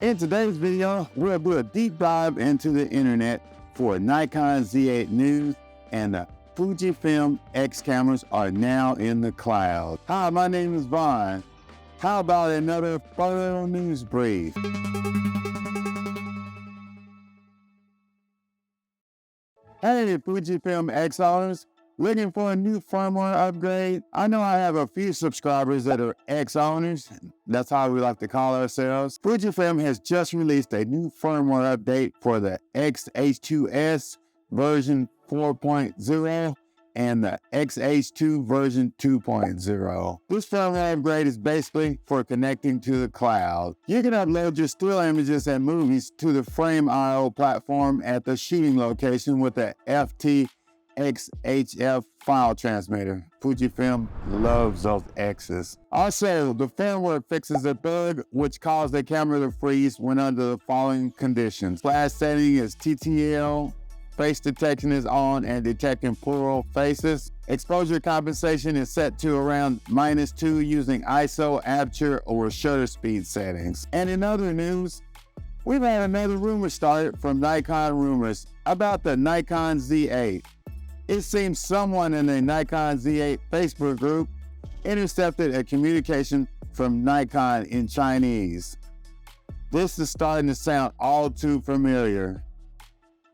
In today's video, we'll do a deep dive into the internet for Nikon Z8 news, and the Fujifilm X cameras are now in the cloud. Hi, my name is Vaughn. How about another photo news brief? Hey, Fujifilm X owners, looking for a new firmware upgrade? I know I have a few subscribers that are X owners. That's how we like to call ourselves. Fujifilm has just released a new firmware update for the X H2s version 4.0 and the X H2 version 2.0. This firmware upgrade is basically for connecting to the cloud. You can upload your still images and movies to the Frame.io platform at the shooting location with the FT-XHF file transmitter. Fujifilm loves those X's. Also, the firmware fixes a bug which caused the camera to freeze when under the following conditions. Flash setting is TTL. Face detection is on and detecting plural faces. Exposure compensation is set to around -2 using ISO, aperture, or shutter speed settings. And in other news, we've had another rumor started from Nikon Rumors about the Nikon Z8. It seems someone in the Nikon Z8 Facebook group intercepted a communication from Nikon in Chinese. This is starting to sound all too familiar.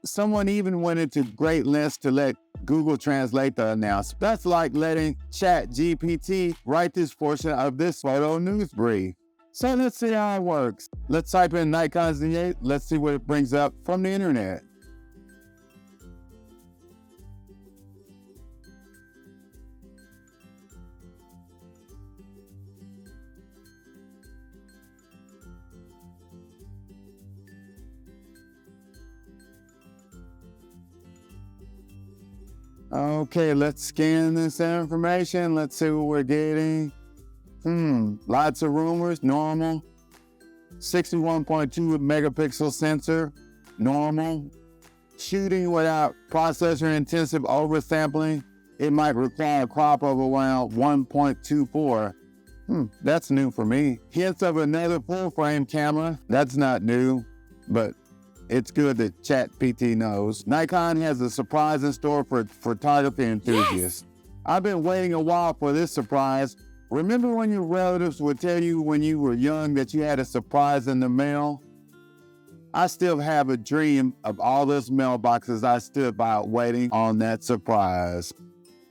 Someone even went into great lengths to let Google Translate the announcement. That's like letting Chat GPT write this portion of this photo news brief. So let's see how it works. Let's type in Nikon Z8. Let's see what it brings up from the internet. Okay, let's scan this information. Let's see what we're getting. Lots of rumors, normal. 61.2 megapixel sensor, normal. Shooting without processor-intensive oversampling. It might require a crop of around 1.24. That's new for me. Hints of another full-frame camera. That's not new, but it's good that Chat GPT knows. Nikon has a surprise in store for photography enthusiasts. Yes! I've been waiting a while for this surprise. Remember when your relatives would tell you when you were young that you had a surprise in the mail? I still have a dream of all those mailboxes I stood by waiting on that surprise.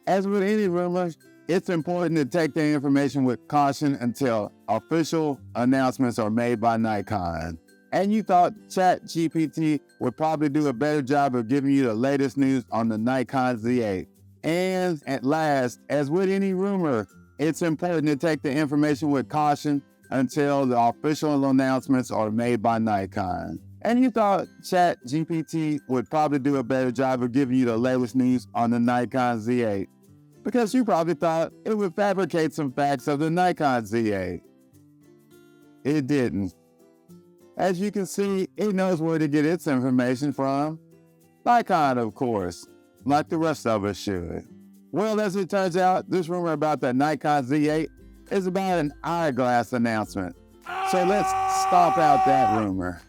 As with any rumor, it's important to take the information with caution until official announcements are made by Nikon. And you thought Chat GPT would probably do a better job of giving you the latest news on the Nikon Z8. And at last, as with any rumor, it's important to take the information with caution until the official announcements are made by Nikon. And you thought Chat GPT would probably do a better job of giving you the latest news on the Nikon Z8, because you probably thought it would fabricate some facts of the Nikon Z8. It didn't. As you can see, it knows where to get its information from. Nikon, of course, like the rest of us should. Well, as it turns out, this rumor about the Nikon Z8 is about an eyeglass announcement. So let's stomp out that rumor.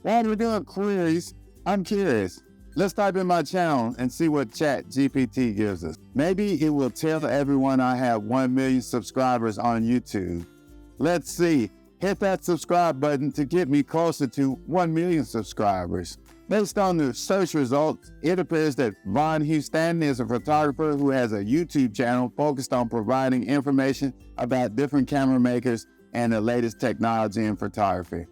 While we're doing queries, I'm curious. Let's type in my channel and see what Chat GPT gives us. Maybe it will tell everyone I have 1 million subscribers on YouTube. Let's see. Hit that subscribe button to get me closer to 1 million subscribers. Based on the search results, it appears that Hughes-Stanton is a photographer who has a YouTube channel focused on providing information about different camera makers and the latest technology in photography.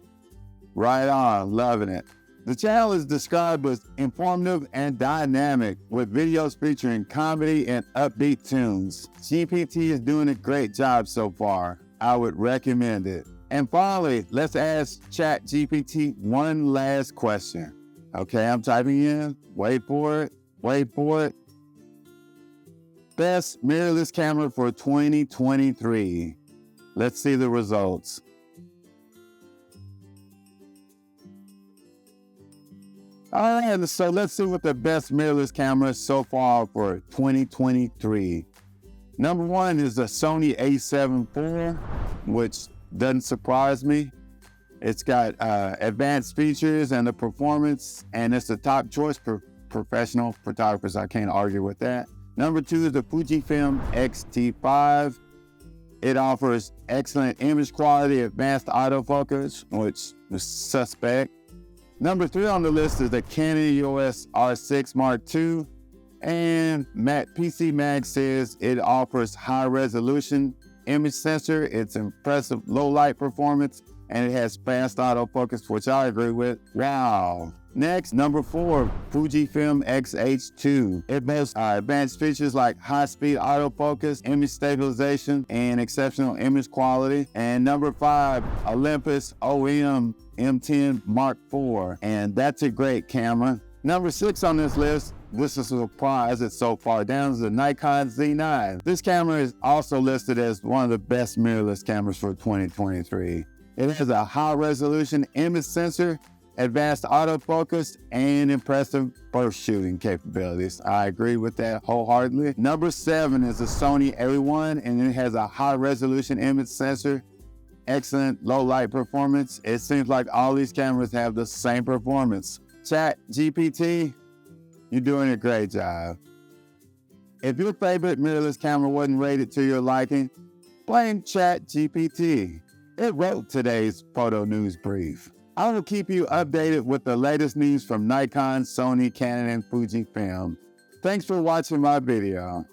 Right on, loving it. The channel is described as informative and dynamic, with videos featuring comedy and upbeat tunes. GPT is doing a great job so far. I would recommend it. And finally, let's ask Chat GPT one last question. Okay, I'm typing in. Wait for it. Wait for it. Best mirrorless camera for 2023. Let's see the results. All right, so let's see what the best mirrorless camera so far for 2023. Number 1 is the Sony a7 IV, which doesn't surprise me. It's got advanced features and the performance, and it's the top choice for professional photographers. I can't argue with that. Number 2 is the Fujifilm X-T5. It offers excellent image quality, advanced autofocus, which is suspect. Number 3 on the list is the Canon EOS R6 Mark II. And PC Mag says it offers high resolution image sensor. It's impressive low light performance, and it has fast autofocus, which I agree with. Wow. Next, number 4, Fujifilm X H2. It has advanced features like high-speed autofocus, image stabilization, and exceptional image quality. And number 5, Olympus OEM M10 Mark IV. And that's a great camera. Number 6 on this list, this is a surprise, it's so far down, is the Nikon Z8. This camera is also listed as one of the best mirrorless cameras for 2023. It has a high-resolution image sensor, advanced autofocus, and impressive burst shooting capabilities. I agree with that wholeheartedly. Number 7 is the Sony A1, and it has a high-resolution image sensor, excellent low-light performance. It seems like all these cameras have the same performance. Chat GPT, you're doing a great job. If your favorite mirrorless camera wasn't rated to your liking, blame Chat GPT. It wrote today's photo news brief. I will keep you updated with the latest news from Nikon, Sony, Canon, and Fujifilm. Thanks for watching my video.